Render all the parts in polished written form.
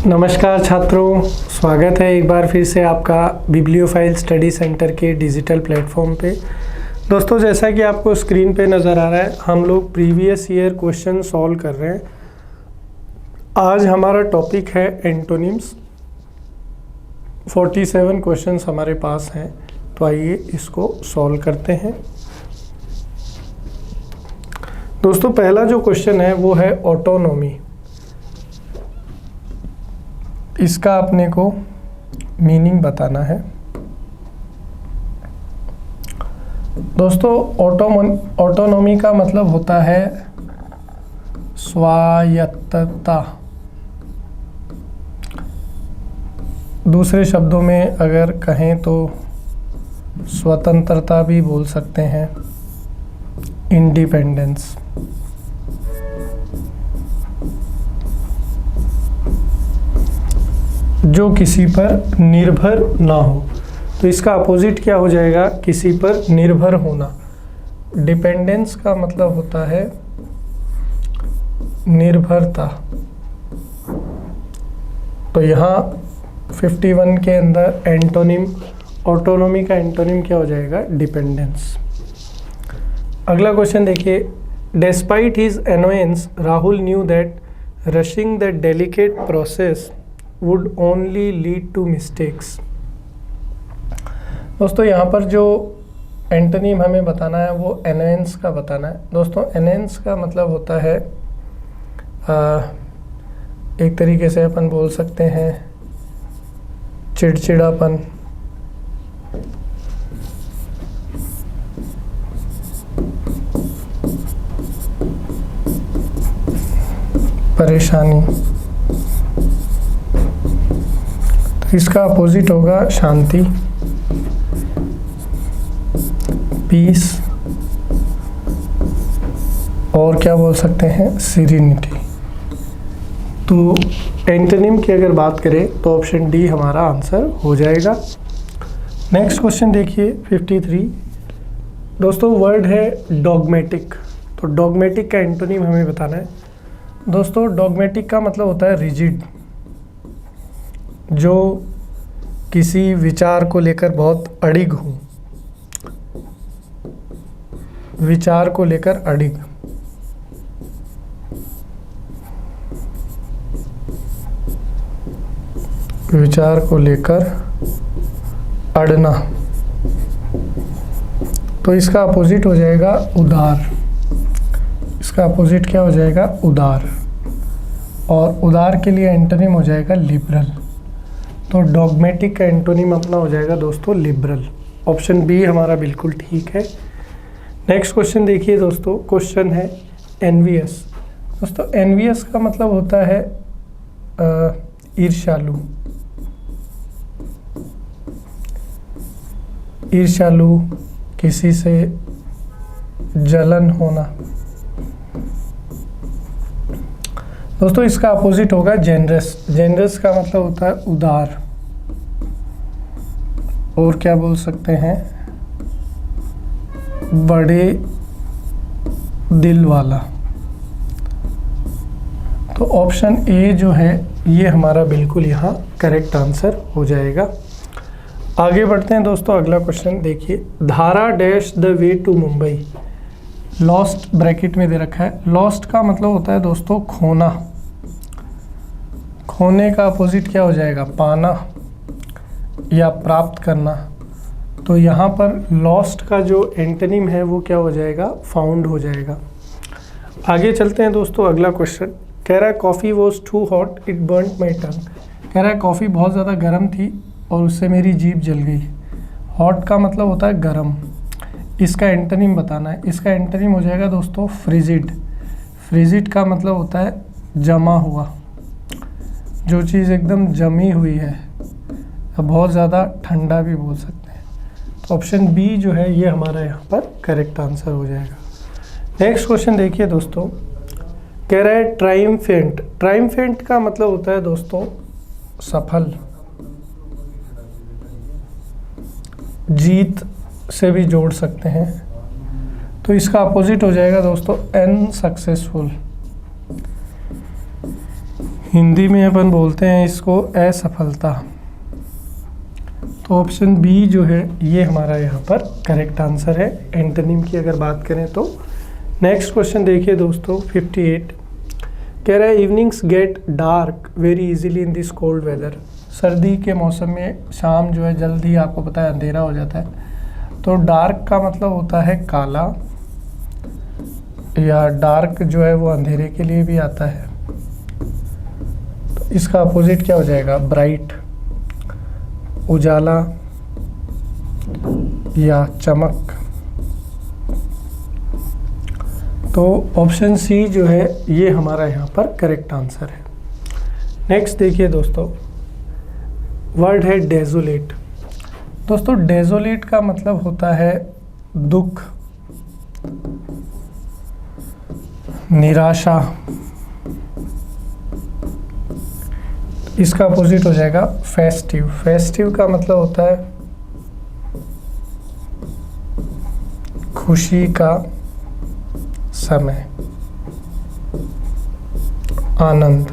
नमस्कार छात्रों, स्वागत है एक बार फिर से आपका बिब्लियोफाइल स्टडी सेंटर के डिजिटल प्लेटफॉर्म पे। दोस्तों, जैसा कि आपको स्क्रीन पे नज़र आ रहा है, हम लोग प्रीवियस ईयर क्वेश्चन सॉल्व कर रहे हैं। आज हमारा टॉपिक है एंटोनिम्स। 47 क्वेश्चंस हमारे पास हैं, तो आइए इसको सॉल्व करते हैं। दोस्तों, पहला जो क्वेश्चन है वो है ऑटोनॉमी। इसका अपने को मीनिंग बताना है। दोस्तों, ऑटोनॉमी का मतलब होता है स्वायत्तता। दूसरे शब्दों में अगर कहें तो स्वतंत्रता भी बोल सकते हैं, इंडिपेंडेंस। जो किसी पर निर्भर ना हो, तो इसका अपोजिट क्या हो जाएगा? किसी पर निर्भर होना। डिपेंडेंस का मतलब होता है निर्भरता। तो यहाँ 51 के अंदर एंटोनिम, ऑटोनॉमी का एंटोनिम क्या हो जाएगा? डिपेंडेंस। अगला क्वेश्चन देखिए। Despite his annoyance, Rahul knew that rushing the delicate process would only lead to mistakes। दोस्तों, यहाँ पर जो एंटोनिम हमें बताना है वो एनोयंस का बताना है। दोस्तों, एनोयंस का मतलब होता है एक तरीके से अपन बोल सकते हैं चिड़चिड़ापन, परेशानी। इसका अपोजिट होगा शांति, पीस, और क्या बोल सकते हैं? सीरेनिटी। तो एंटोनिम की अगर बात करें तो ऑप्शन डी हमारा आंसर हो जाएगा। नेक्स्ट क्वेश्चन देखिए 53। दोस्तों, वर्ड है डॉगमेटिक। तो डॉगमेटिक का एंटोनिम हमें बताना है। दोस्तों, डॉगमेटिक का मतलब होता है रिजिड, जो किसी विचार को लेकर बहुत अडिग हो। विचार को लेकर अडिग। विचार को लेकर अड़ना। तो इसका अपोजिट हो जाएगा उदार। इसका अपोजिट क्या हो जाएगा? उदार। और उदार के लिए एंटोनिम हो जाएगा लिबरल। तो डॉगमेटिक का एंटोनिम अपना हो जाएगा दोस्तों लिबरल। ऑप्शन बी हमारा बिल्कुल ठीक है। नेक्स्ट क्वेश्चन देखिए दोस्तों। क्वेश्चन है एनवियस। दोस्तों, एनवियस का मतलब होता है ईर्ष्यालु। ईर्ष्यालु, किसी से जलन होना। दोस्तों, इसका अपोजिट होगा जेनरस। जेनरस का मतलब होता है उदार, और क्या बोल सकते हैं? बड़े दिल वाला। तो ऑप्शन ए जो है ये हमारा बिल्कुल यहाँ करेक्ट आंसर हो जाएगा। आगे बढ़ते हैं दोस्तों। अगला क्वेश्चन देखिए। धारा dash the way to Mumbai. Last bracket में दे रखा है। लॉस्ट का मतलब होता है दोस्तों खोना। खोने का अपोजिट क्या हो जाएगा? पाना या प्राप्त करना। तो यहाँ पर लॉस्ट का जो एंटोनिम है वो क्या हो जाएगा? फाउंड हो जाएगा। आगे चलते हैं दोस्तों। अगला क्वेश्चन कह रहा है coffee was too hot it burned my tongue. कह रहा है कॉफ़ी बहुत ज़्यादा गर्म थी और उससे मेरी जीभ जल गई। हॉट का मतलब होता है गर्म। इसका एंटोनिम बताना है। इसका एंटोनिम हो जाएगा दोस्तों फ्रिजिड। फ्रिजिड का मतलब होता है जमा हुआ। जो चीज़ एकदम जमी हुई है, बहुत ज़्यादा ठंडा भी बोल सकते हैं। तो ऑप्शन बी जो है ये हमारा यहाँ पर करेक्ट आंसर हो जाएगा। नेक्स्ट क्वेश्चन देखिए दोस्तों। कह रहा है ट्रायम्फेंट। ट्रायम्फेंट का मतलब होता है दोस्तों सफल। जीत से भी जोड़ सकते हैं। तो इसका अपोजिट हो जाएगा दोस्तों अनसक्सेसफुल। हिंदी में अपन बोलते हैं इसको असफलता। तो ऑप्शन बी जो है ये हमारा यहाँ पर करेक्ट आंसर है एंटोनिम की अगर बात करें तो। नेक्स्ट क्वेश्चन देखिए दोस्तों 58, कह रहा है evenings get dark very easily in this cold weather. सर्दी के मौसम में शाम जो है जल्दी आपको पता है अंधेरा हो जाता है। तो डार्क का मतलब होता है काला, या डार्क जो है वो अंधेरे के लिए भी आता है। तो इसका अपोजिट क्या हो जाएगा? ब्राइट, उजाला या चमक। तो ऑप्शन सी जो है ये हमारा यहाँ पर करेक्ट आंसर है। नेक्स्ट देखिए दोस्तों, वर्ड है डेजोलेट। दोस्तों डेजोलेट का मतलब होता है दुख, निराशा। इसका अपोजिट हो जाएगा फेस्टिव। फेस्टिव का मतलब होता है खुशी का समय, आनंद।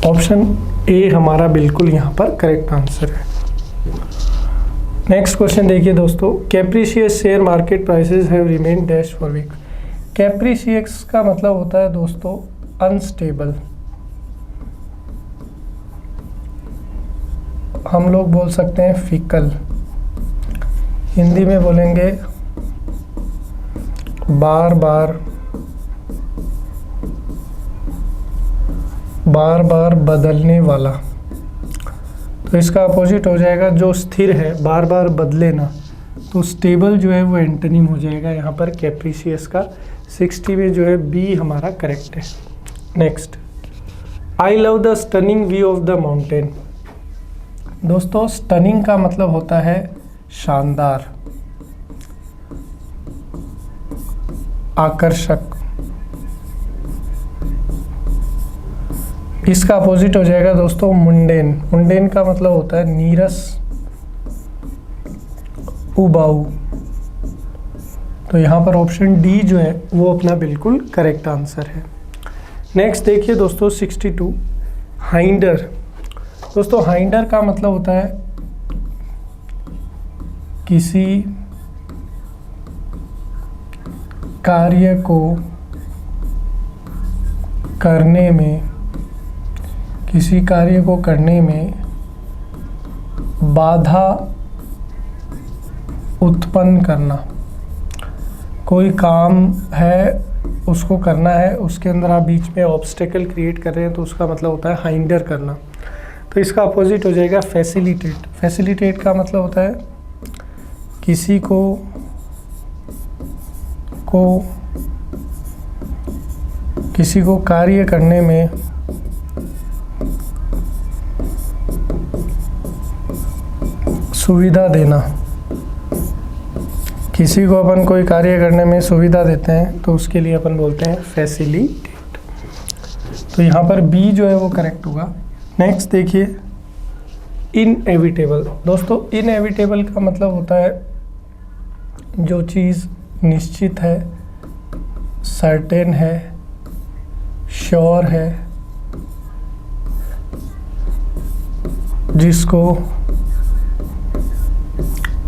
ऑप्शन ए हमारा बिल्कुल यहाँ पर करेक्ट आंसर है। नेक्स्ट क्वेश्चन देखिए दोस्तों, capricious share market prices have remain dash for week. Capricious का मतलब होता है दोस्तों अनस्टेबल। हम लोग बोल सकते हैं फिकल। हिंदी में बोलेंगे बार बार बदलने वाला। तो इसका अपोजिट हो जाएगा जो स्थिर है, बार बार बदले ना। तो स्टेबल जो है वो एंटोनिम हो जाएगा यहाँ पर कैप्रिशियस का। 60 में जो है बी हमारा करेक्ट है। Next, I love the stunning view of the mountain. दोस्तों स्टनिंग का मतलब होता है शानदार, आकर्षक। इसका अपोजिट हो जाएगा दोस्तों मुंडेन। मुंडेन का मतलब होता है नीरस, उबाऊ। तो यहाँ पर ऑप्शन डी जो है वो अपना बिल्कुल करेक्ट आंसर है। नेक्स्ट देखिए दोस्तों 62, हाइंडर। दोस्तों हाइंडर का मतलब होता है किसी कार्य को करने में, किसी कार्य को करने में बाधा उत्पन्न करना। कोई काम है उसको करना है, उसके अंदर आप बीच में ऑब्स्टेकल क्रिएट कर रहे हैं, तो उसका मतलब होता है हाइंडर करना। तो इसका अपोजिट हो जाएगा फैसिलिटेट। फैसिलिटेट का मतलब होता है किसी को कार्य करने में सुविधा देना। किसी को अपन कोई कार्य करने में सुविधा देते हैं तो उसके लिए अपन बोलते हैं फैसिलिटेट। तो यहाँ पर बी जो है वो करेक्ट होगा। नेक्स्ट देखिए इनएविटेबल। दोस्तों इनएविटेबल का मतलब होता है जो चीज़ निश्चित है, सर्टेन है, श्योर है,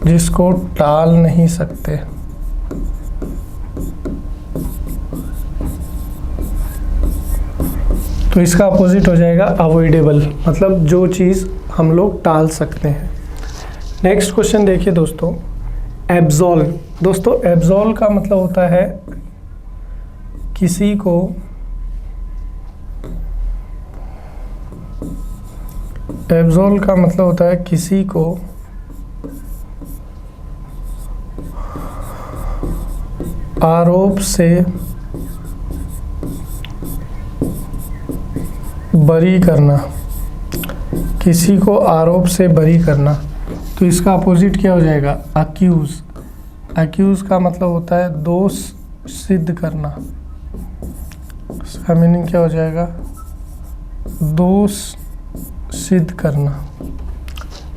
जिसको टाल नहीं सकते। तो इसका अपोजिट हो जाएगा अवॉइडेबल, मतलब जो चीज़ हम लोग टाल सकते हैं। नेक्स्ट क्वेश्चन देखिए दोस्तों, एब्सॉल्व। दोस्तों एब्सॉल्व का मतलब होता है किसी को आरोप से बरी करना। किसी को आरोप से बरी करना। तो इसका अपोजिट क्या हो जाएगा? अक्यूज। अक्यूज का मतलब होता है दोष सिद्ध करना। इसका मीनिंग क्या हो जाएगा? दोष सिद्ध करना।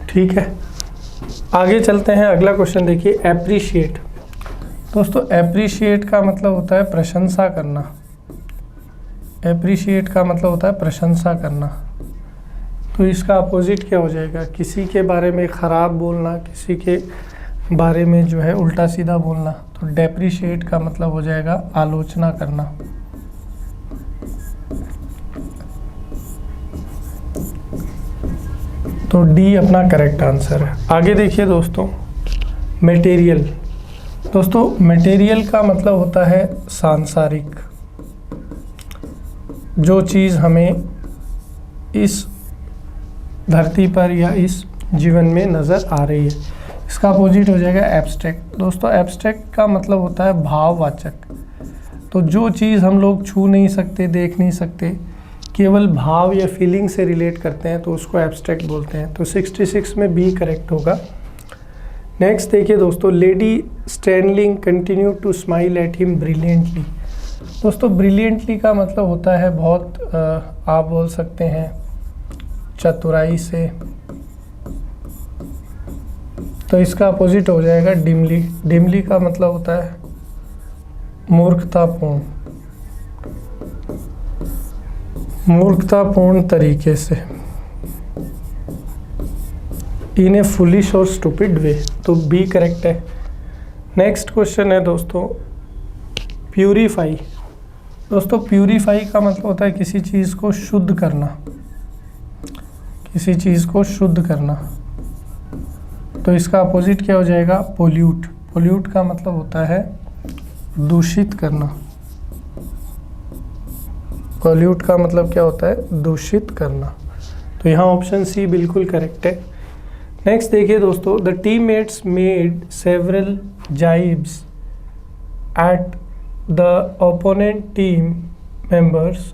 ठीक है, आगे चलते हैं। अगला क्वेश्चन देखिए, एप्रिशिएट। दोस्तों एप्रिशिएट का मतलब होता है प्रशंसा करना, एप्रिशिएट का मतलब होता है प्रशंसा करना, तो इसका अपोजिट क्या हो जाएगा? किसी के बारे में ख़राब बोलना, किसी के बारे में जो है उल्टा सीधा बोलना। तो डेप्रिशिएट का मतलब हो जाएगा आलोचना करना। तो डी अपना करेक्ट आंसर है। आगे देखिए दोस्तों, मटेरियल। दोस्तों मटेरियल का मतलब होता है सांसारिक, जो चीज़ हमें इस धरती पर या इस जीवन में नज़र आ रही है। इसका अपोजिट हो जाएगा एब्स्ट्रैक्ट। दोस्तों एब्स्ट्रैक्ट का मतलब होता है भाववाचक, तो जो चीज़ हम लोग छू नहीं सकते, देख नहीं सकते, केवल भाव या फीलिंग से रिलेट करते हैं, तो उसको एब्स्ट्रैक्ट बोलते हैं। तो 66 में बी करेक्ट होगा। नेक्स्ट देखिए दोस्तों, lady Stanling continue to smile at him brilliantly. दोस्तों ब्रिलियंटली का मतलब होता है बहुत आप बोल सकते हैं चतुराई से, तो इसका अपोजिट हो जाएगा डिमली। डिमली का मतलब होता है मूर्खतापूर्ण, मूर्खतापूर्ण तरीके से, इन ए फुलिश और स्टूपिड वे। तो बी करेक्ट है। नेक्स्ट क्वेश्चन है दोस्तों, प्यूरीफाई। दोस्तों प्यूरीफाई का मतलब होता है किसी चीज़ को शुद्ध करना, किसी चीज़ को शुद्ध करना। तो इसका अपोजिट क्या हो जाएगा? पोल्यूट। पोल्यूट का मतलब होता है दूषित करना। पोल्यूट का मतलब क्या होता है? दूषित करना। तो यहाँ ऑप्शन सी बिल्कुल करेक्ट है। नेक्स्ट देखिए दोस्तों, the teammates made several jibes at the opponent team members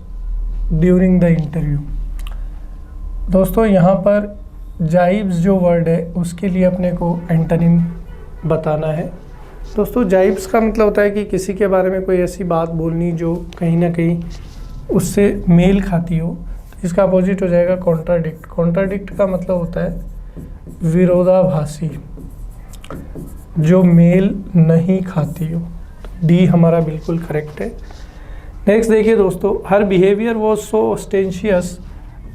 during the interview. दोस्तों यहाँ पर जाइब्स जो वर्ड है उसके लिए अपने को एंटोनिम बताना है। दोस्तों जाइब्स का मतलब होता है कि किसी के बारे में कोई ऐसी बात बोलनी जो कहीं ना कहीं उससे मेल खाती हो। तो इसका अपोजिट हो जाएगा कॉन्ट्राडिक्ट। कॉन्ट्राडिक्ट का मतलब होता है विरोधाभासी, जो मेल नहीं खाती हो। तो डी हमारा बिल्कुल करेक्ट है। नेक्स्ट देखिए दोस्तों, her behaviour was so ostentatious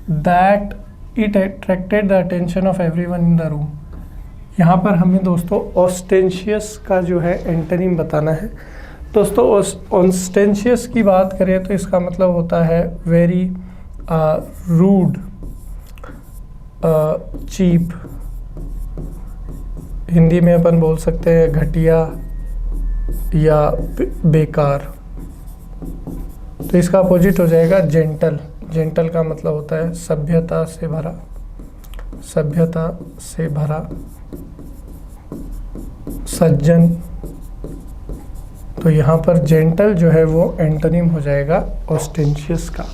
that it attracted the attention of everyone in the room. यहाँ पर हमें दोस्तों ऑस्टेंशियस का जो है एंटोनिम बताना है। दोस्तों ऑस्टेंशियस की बात करें तो इसका मतलब होता है वेरी रूड, चीप। हिंदी में अपन बोल सकते हैं घटिया या बेकार। तो इसका अपोजिट हो जाएगा जेंटल। जेंटल का मतलब होता है सभ्यता से भरा, सभ्यता से भरा, सज्जन। तो यहाँ पर जेंटल जो है वो एंटोनिम हो जाएगा ऑस्टेंशियस का।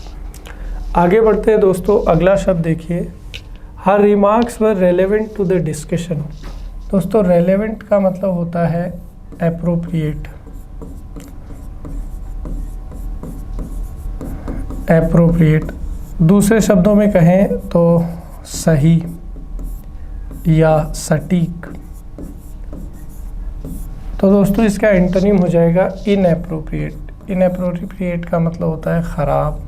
आगे बढ़ते हैं दोस्तों, अगला शब्द देखिए, her remarks were relevant to the discussion. दोस्तों रेलेवेंट का मतलब होता है एप्रोप्रिएट, एप्रोप्रिएट। दूसरे शब्दों में कहें तो सही या सटीक। तो दोस्तों इसका एंटोनिम हो जाएगा इनएप्रोप्रिएट। इनएप्रोप्रिएट का मतलब होता है खराब,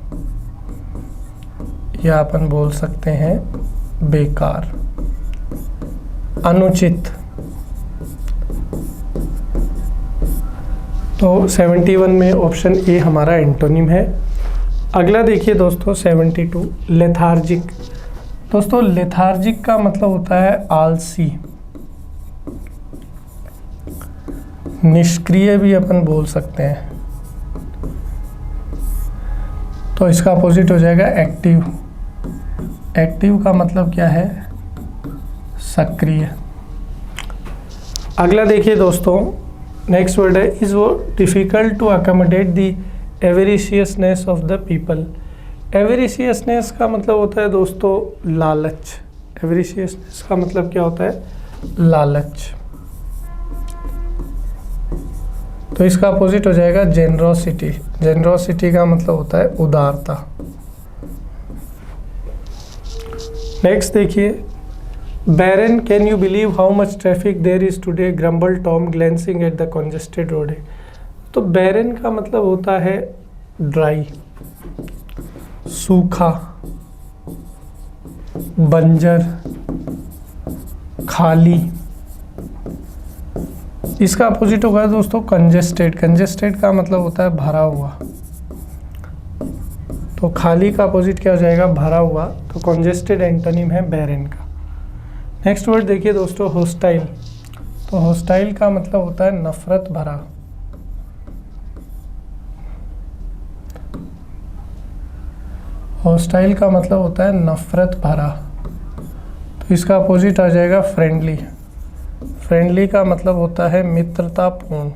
या अपन बोल सकते हैं बेकार, अनुचित। तो 71 में ऑप्शन ए हमारा एंटोनिम है। अगला देखिए दोस्तों 72, लेथार्जिक। दोस्तों लेथार्जिक का मतलब होता है आलसी, निष्क्रिय भी अपन बोल सकते हैं। तो इसका अपोजिट हो जाएगा एक्टिव। एक्टिव का मतलब क्या है? सक्रिय। अगला देखिए दोस्तों, नेक्स्ट वर्ड है, इज वो difficult to accommodate the avariciousness of the people. Avariciousness का मतलब होता है दोस्तों लालच। एवेरिशियसनेस का मतलब क्या होता है? लालच। तो इसका अपोजिट हो जाएगा जेनरोसिटी। जेनरोसिटी का मतलब होता है उदारता। नेक्स्ट देखिए, barren can you believe how much traffic there is today, grumble Tom glancing at the congested road. तो बैरन का मतलब होता है ड्राई, सूखा, बंजर, खाली। इसका अपोजिट होगा दोस्तों कंजेस्टेड। कंजेस्टेड का मतलब होता है भरा हुआ, तो खाली का अपोजिट क्या हो जाएगा, भरा हुआ। तो कंजेस्टेड एंटोनिम है बैरन का। नेक्स्ट वर्ड देखिए दोस्तों होस्टाइल। तो होस्टाइल का मतलब होता है नफरत भरा। होस्टाइल का मतलब होता है नफरत भरा, तो इसका अपोजिट आ जाएगा फ्रेंडली। फ्रेंडली का मतलब होता है मित्रतापूर्ण।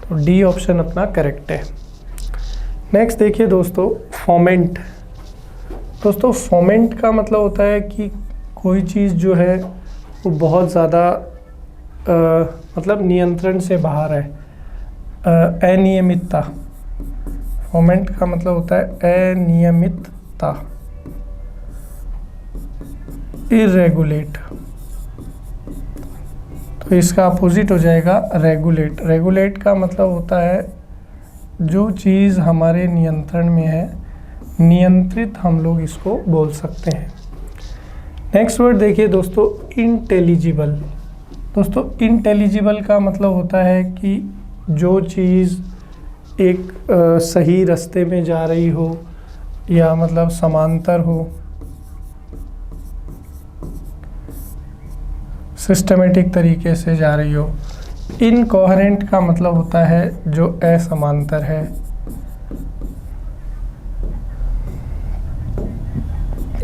तो डी ऑप्शन अपना करेक्ट है। नेक्स्ट देखिए दोस्तों फोमेंट। दोस्तों फोमेंट का मतलब होता है कि कोई चीज़ जो है वो बहुत ज़्यादा मतलब नियंत्रण से बाहर है, अनियमितता। फोमेंट का मतलब होता है अनियमितता। इरेगुलेट, तो इसका अपोजिट हो जाएगा रेगुलेट। रेगुलेट का मतलब होता है जो चीज़ हमारे नियंत्रण में है, नियंत्रित हम लोग इसको बोल सकते हैं। नेक्स्ट वर्ड देखिए दोस्तों इंटेलिजिबल। दोस्तों इंटेलिजिबल का मतलब होता है कि जो चीज़ एक सही रास्ते में जा रही हो या मतलब समांतर हो, सिस्टमेटिक तरीके से जा रही हो। इनकोहेरेंट का मतलब होता है जो असमांतर है।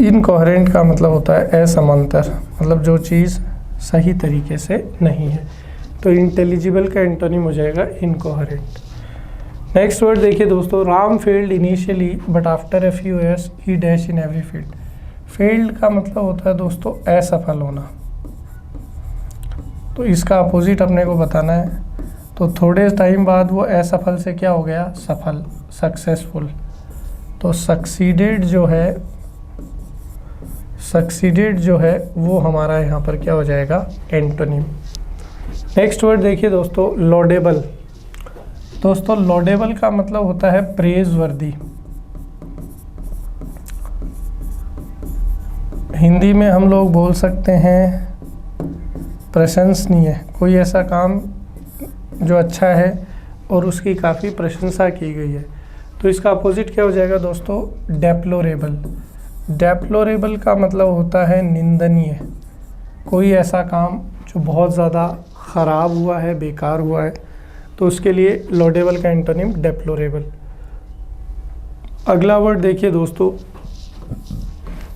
इनकोहेरेंट का मतलब होता है असमांतर, मतलब जो चीज़ सही तरीके से नहीं है। तो इंटेलिजिबल का एंटोनिम हो जाएगा इनकोहेरेंट। नेक्स्ट वर्ड देखिए दोस्तों Ram failed initially but after a few years he dash in every field. Failed का मतलब होता है दोस्तों असफल होना, तो इसका अपोजिट अपने को बताना है। तो थोड़े टाइम बाद वो असफल से क्या हो गया, सफल, सक्सेसफुल। तो सक्सीडेड जो है वो हमारा यहाँ पर क्या हो जाएगा, एंटोनिम। नेक्स्ट वर्ड देखिए दोस्तों लॉडेबल। दोस्तों लॉडेबल का मतलब होता है प्रेज़वर्दी। हिंदी में हम लोग बोल सकते हैं प्रशंसनीय। कोई ऐसा काम जो अच्छा है और उसकी काफ़ी प्रशंसा की गई है। तो इसका अपोजिट क्या हो जाएगा दोस्तों, डेप्लोरेबल। डेप्लोरेबल का मतलब होता है निंदनीय। कोई ऐसा काम जो बहुत ज़्यादा ख़राब हुआ है, बेकार हुआ है, तो उसके लिए लॉडेबल का एंटोनिम डेप्लोरेबल। अगला वर्ड देखिए दोस्तों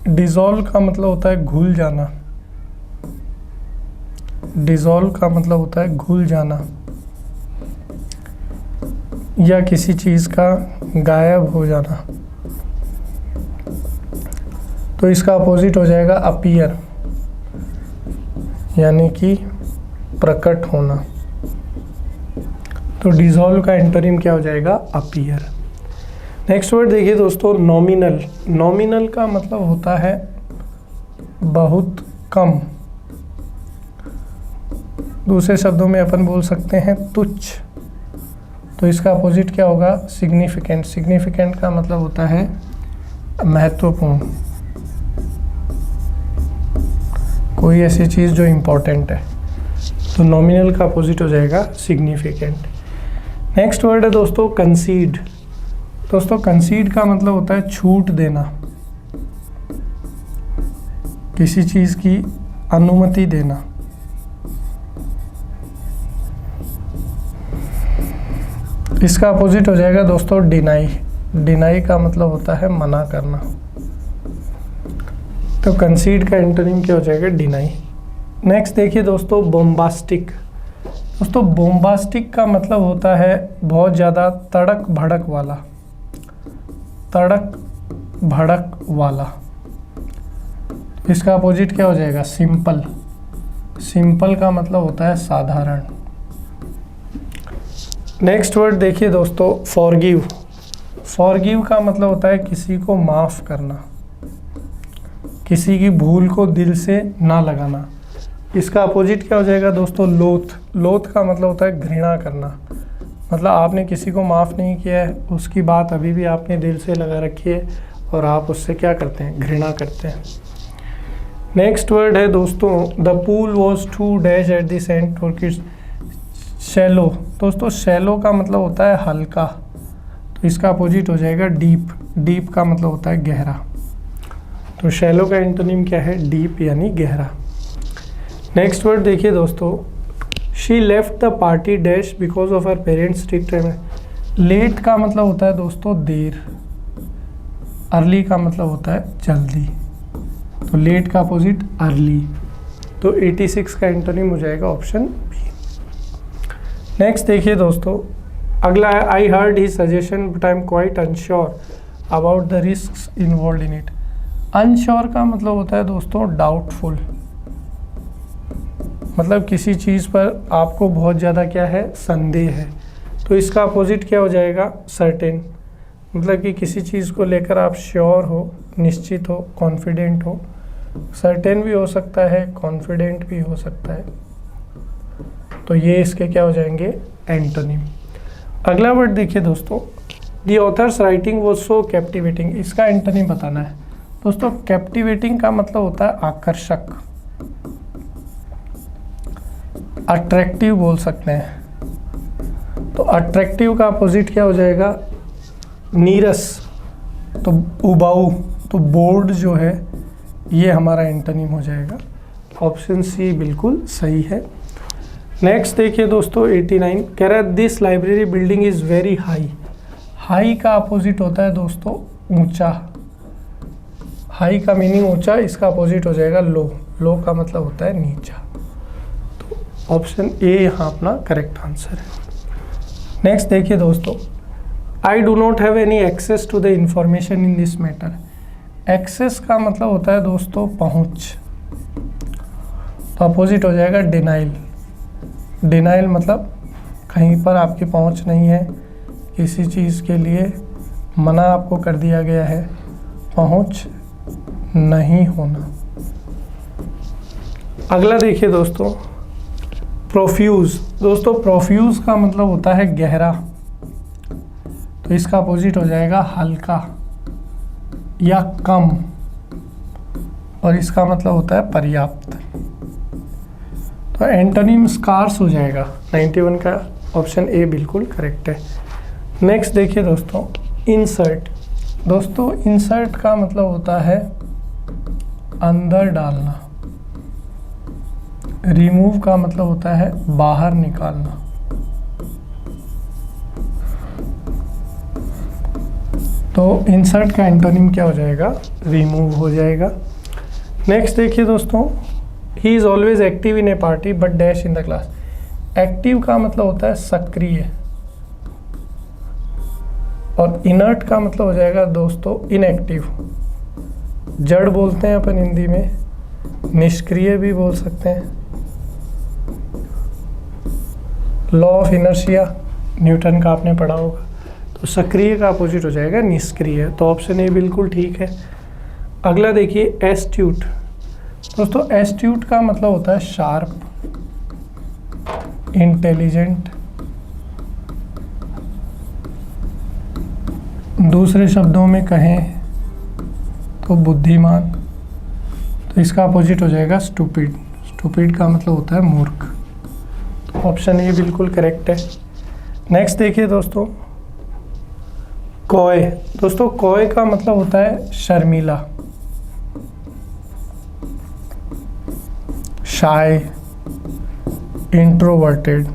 डिज़ोल्व का मतलब होता है घुल जाना। डिज़ोल्व का मतलब होता है घुल जाना या किसी चीज़ का गायब हो जाना। तो इसका अपोजिट हो जाएगा अपीयर, यानी कि प्रकट होना। तो डिज़ोल्व का एंटोनिम क्या हो जाएगा, अपीयर। नेक्स्ट वर्ड देखिए दोस्तों नॉमिनल। नॉमिनल का मतलब होता है बहुत कम। दूसरे शब्दों में अपन बोल सकते हैं तुच्छ। तो इसका अपोजिट क्या होगा, सिग्निफिकेंट। सिग्निफिकेंट का मतलब होता है महत्वपूर्ण, कोई ऐसी चीज़ जो इम्पोर्टेंट है। तो नॉमिनल का अपोजिट हो जाएगा सिग्निफिकेंट। नेक्स्ट वर्ड है दोस्तों कंसीड। दोस्तों कंसीड का मतलब होता है छूट देना, किसी चीज़ की अनुमति देना। इसका अपोजिट हो जाएगा दोस्तों डिनाई। डिनाई का मतलब होता है मना करना। तो कंसीड का एंटोनिम क्या हो जाएगा, डिनाई। नेक्स्ट देखिए दोस्तों बोम्बास्टिक। दोस्तों बोम्बास्टिक का मतलब होता है बहुत ज़्यादा तड़क भड़क वाला। तड़क भड़क वाला। इसका अपोजिट क्या हो जाएगा, सिंपल। सिंपल का मतलब होता है साधारण। नेक्स्ट वर्ड देखिए दोस्तों फॉरगिव। फॉरगिव का मतलब होता है किसी को माफ़ करना, किसी की भूल को दिल से ना लगाना। इसका अपोजिट क्या हो जाएगा दोस्तों, लोथ। लोथ का मतलब होता है घृणा करना, मतलब आपने किसी को माफ़ नहीं किया है, उसकी बात अभी भी आपने दिल से लगा रखी है और आप उससे क्या करते हैं, घृणा करते हैं। नेक्स्ट वर्ड है दोस्तों, the pool was too dash at the cent for kids. Shallow. दोस्तों शैलो का मतलब होता है हल्का, तो इसका अपोजिट हो जाएगा डीप। डीप का मतलब होता है गहरा, तो शैलो का एंटोनिम क्या है, डीप यानी गहरा। नेक्स्ट वर्ड देखिए दोस्तों, she left the party dash because of her parents strict time. Late का मतलब होता है दोस्तों देर, अर्ली का मतलब होता है जल्दी, तो लेट का अपोजिट अर्ली, तो 86 का एंटोनिम हो जाएगा ऑप्शन बी। नेक्स्ट देखिए दोस्तों, अगला है I heard he suggestion but I am quite unsure about the risks involve in it. Unsure का मतलब होता है दोस्तों डाउटफुल, मतलब किसी चीज़ पर आपको बहुत ज़्यादा क्या है, संदेह है, तो इसका अपोजिट क्या हो जाएगा, सर्टेन। मतलब कि किसी चीज़ को लेकर आप श्योर हो, निश्चित हो, कॉन्फिडेंट हो। सर्टेन भी हो सकता है, कॉन्फिडेंट भी हो सकता है, तो ये इसके क्या हो जाएंगे, एंटोनिम। अगला वर्ड देखिए दोस्तों, the author's writing was so captivating. इसका एंटोनिम बताना है दोस्तों। कैप्टिवेटिंग का मतलब होता है आकर्षक, अट्रैक्टिव बोल सकते हैं, तो अट्रैक्टिव का अपोजिट क्या हो जाएगा, नीरस, तो उबाऊ, तो बोर्ड जो है ये हमारा एंटोनिम हो जाएगा। ऑप्शन सी बिल्कुल सही है। नेक्स्ट देखिए दोस्तों 89, कह रहा है this library building is very high. High का अपोजिट होता है दोस्तों ऊंचा, हाई का मीनिंग ऊंचा, इसका अपोजिट हो जाएगा लो। लो का मतलब होता है नीचा, तो ऑप्शन ए यहाँ अपना करेक्ट आंसर है। नेक्स्ट देखिए दोस्तों, I do not have any access to the information in this matter. Access का मतलब होता है दोस्तों पहुँच, तो अपोजिट हो जाएगा डिनाइल। डिनाइल मतलब कहीं पर आपकी पहुँच नहीं है, किसी चीज़ के लिए मना आपको कर दिया गया है, पहुँच नहीं होना। अगला देखिए दोस्तों, प्रोफ्यूज। दोस्तों प्रोफ्यूज का मतलब होता है गहरा, तो इसका अपोजिट हो जाएगा हल्का या कम, और इसका मतलब होता है पर्याप्त, तो एंटोनिम स्कार्स हो जाएगा। 91 का ऑप्शन ए बिल्कुल करेक्ट है। नेक्स्ट देखिए दोस्तों, इंसर्ट। दोस्तों इंसर्ट का मतलब होता है अंदर डालना, रिमूव का मतलब होता है बाहर निकालना, तो इंसर्ट का एंटोनिम क्या हो जाएगा, रिमूव हो जाएगा। नेक्स्ट देखिए दोस्तों, he is always active in A party but dash in the class. Active का मतलब होता है सक्रिय, और इनर्ट का मतलब हो जाएगा दोस्तों इनएक्टिव। जड़ बोलते हैं अपन हिंदी में, निष्क्रिय भी बोल सकते हैं। लॉ ऑफ इनर्शिया न्यूटन का आपने पढ़ा होगा, तो सक्रिय का अपोजिट हो जाएगा निष्क्रिय, तो ऑप्शन ए बिल्कुल ठीक है। अगला देखिए एस्ट्यूट। दोस्तों एस्ट्यूट का मतलब होता है शार्प, इंटेलिजेंट, दूसरे शब्दों में कहें तो बुद्धिमान, तो इसका अपोजिट हो जाएगा स्टूपिड। स्टूपिड का मतलब होता है मूर्ख, तो ऑप्शन ए बिल्कुल करेक्ट है। नेक्स्ट देखिए दोस्तों, कॉय। दोस्तों कॉय का मतलब होता है शर्मीला, शाय, इंट्रोवर्टेड,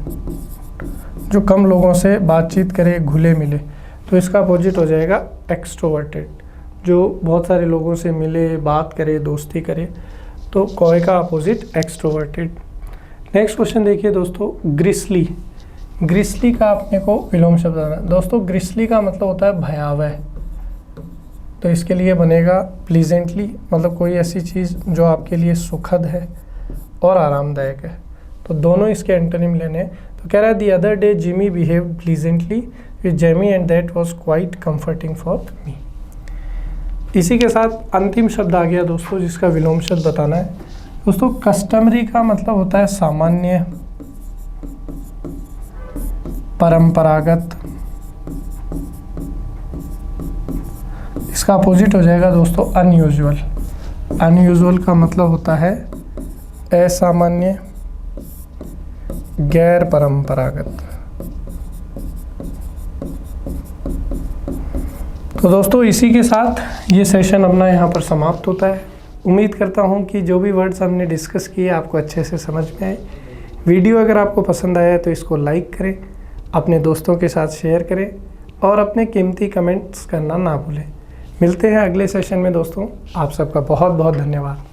जो कम लोगों से बातचीत करे, घुले मिले, तो इसका अपोजिट हो जाएगा एक्सट्रोवर्टेड, जो बहुत सारे लोगों से मिले, बात करे, दोस्ती करे, तो कॉय का अपोजिट एक्सट्रोवर्टेड। नेक्स्ट क्वेश्चन देखिए दोस्तों, ग्रिसली। ग्रिसली का अपने को विलोम शब्द बताना है। दोस्तों ग्रिसली का मतलब होता है भयावह, तो इसके लिए बनेगा प्लीजेंटली, मतलब कोई ऐसी चीज़ जो आपके लिए सुखद है और आरामदायक है, तो दोनों इसके एंटोनिम लेने हैं। तो कह रहा है the other day Jimmy behave pleasantly with Jamie and that was quite comforting for me. इसी के साथ अंतिम शब्द आ गया दोस्तों, जिसका विलोम शब्द बताना है। दोस्तों कस्टमरी का मतलब होता है सामान्य, परंपरागत। इसका अपोजिट हो जाएगा दोस्तों अनयूजुअल। अनयूजुअल का मतलब होता है असामान्य, गैर परंपरागत। तो दोस्तों इसी के साथ ये सेशन अपना यहाँ पर समाप्त होता है। उम्मीद करता हूँ कि जो भी वर्ड्स हमने डिस्कस किए आपको अच्छे से समझ में आए। वीडियो अगर आपको पसंद आया तो इसको लाइक करें, अपने दोस्तों के साथ शेयर करें और अपने कीमती कमेंट्स करना ना भूलें। मिलते हैं अगले सेशन में दोस्तों। आप सबका बहुत बहुत धन्यवाद।